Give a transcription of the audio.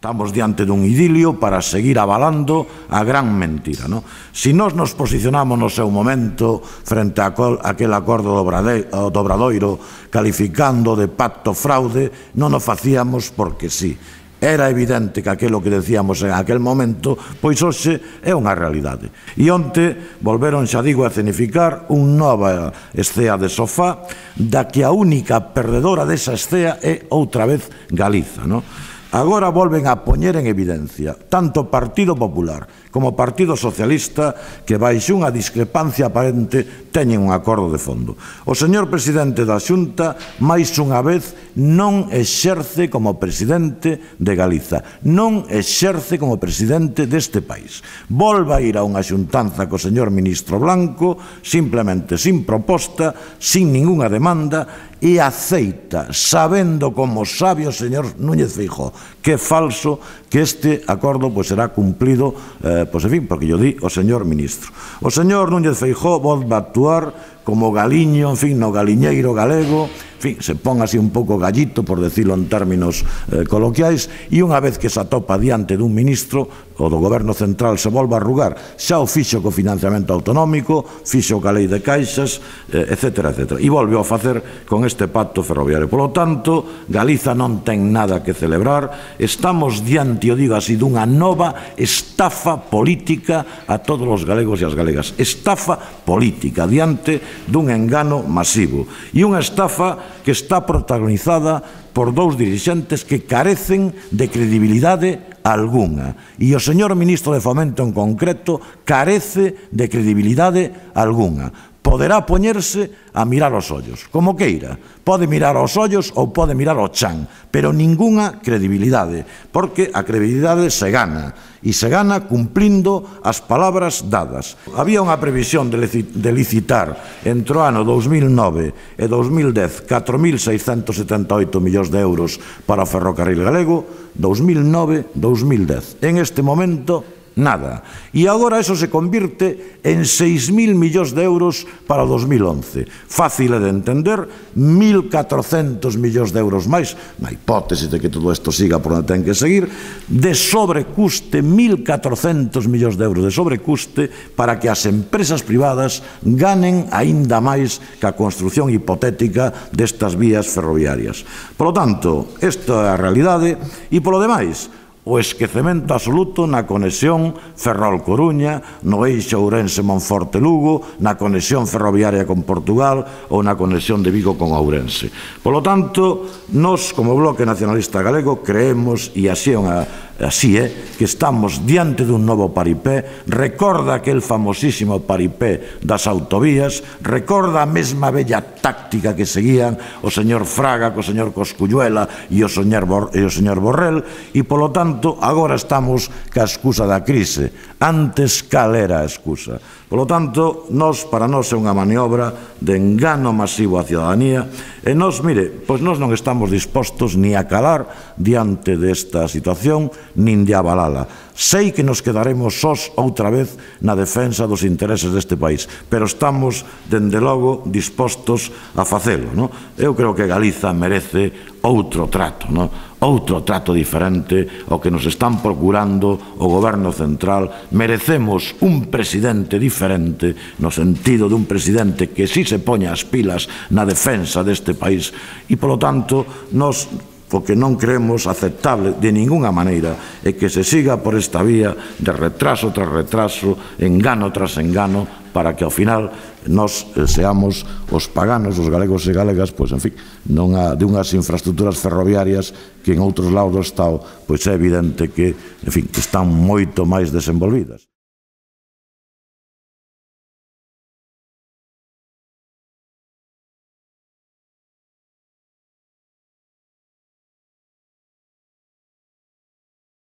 Estamos diante dun idilio para seguir avalando a gran mentira, non? Se nós nos posicionamos no seu momento frente a aquel acordo do Obradoiro calificando de pacto fraude, non o facíamos porque sí. Era evidente que aquilo que decíamos en aquel momento, pois hoxe é unha realidade. E onte volveron, xa digo, a escenificar unha nova escea de sofá, da que a única perdedora desa escea é outra vez Galiza, non? Agora volven a poñer en evidencia tanto o Partido Popular como o Partido Socialista que baixo unha discrepancia aparente teñen un acordo de fondo. O señor presidente da Xunta máis unha vez non exerce como presidente de Galiza, non exerce como presidente deste país. Volva a ir a unha xuntanza co señor ministro Blanco simplemente sin proposta, sin ningunha demanda, e aceita, sabendo como sabe o señor Núñez Feijóo que é falso, que este acordo será cumplido, en fin, porque yo di o señor ministro. O señor Núñez Feijóo volve a actuar como galiño, en fin, no galiñeiro galego, en fin, se pon así un pouco gallito, por decirlo en términos coloquiais, e unha vez que se atopa diante dun ministro, o do goberno central se volve a arrugar, xa o fixo co financiamento autonómico, fixo ca lei de caixas, etcétera, etcétera. E volve a facer con este pacto ferroviario. Polo tanto, Galiza non ten nada que celebrar, estamos diante, eu digo así, dunha nova estafa política a todos os galegos e as galegas. Estafa política, diante dun engano masivo. E unha estafa que está protagonizada por dous dirixentes que carecen de credibilidade algunha. E o señor ministro de Fomento en concreto carece de credibilidade algunha. Poderá poñerse a mirar os ollos, como queira. Pode mirar aos ollos ou pode mirar ao chan, pero ningunha credibilidade, porque a credibilidade se gana, e se gana cumplindo as palabras dadas. Había unha previsión de licitar entre o ano 2009 e 2010 4.678 millóns de euros para o ferrocarril galego, 2009-2010. En este momento, nada. E agora eso se convirte en 6.000 millóns de euros para o 2011. Fácil de entender, 1.400 millóns de euros máis, na hipótese de que todo isto siga por onde ten que seguir, de sobrecuste, 1.400 millóns de euros de sobrecuste para que as empresas privadas ganen aínda máis que a construción hipotética destas vías ferroviarias. Por lo tanto, esta é a realidade e polo demais, o esquecemento absoluto na conexión Ferrol-Coruña, no eixo Ourense-Monforte-Lugo, na conexión ferroviaria con Portugal ou na conexión de Vigo con Ourense. Por lo tanto, nós, como Bloque Nacionalista Galego, creemos, e así é, que estamos diante dun novo paripé. Recorda aquel famosísimo paripé das autovías, recorda a mesma bella táctica que seguían o señor Fraga co señor Cosculluela e o señor Borrell, e polo tanto agora estamos ca excusa da crise. Antes, cal era a excusa? Polo tanto, para nós é unha maniobra de engano masivo á ciudadanía, e nós, mire, pois nós non estamos dispostos ni a calar diante desta situación, nin de avalala. Sei que nos quedaremos sós outra vez na defensa dos intereses deste país, pero estamos, dende logo, dispostos a facelo, non? Eu creo que Galiza merece outro trato, non? Outro trato diferente ao que nos están procurando o goberno central. Merecemos un presidente diferente, no sentido dun presidente que si se poña as pilas na defensa deste país, e, polo tanto, nós o que non creemos aceptable de ningunha maneira é que se siga por esta vía de retraso tras retraso, engano tras engano, para que ao final nós seamos os paganos, os galegos e galegas, pois, en fin, de unhas infraestructuras ferroviarias que en outros lados do Estado, pois é evidente que, en fin, que están moito máis desenvolvidas.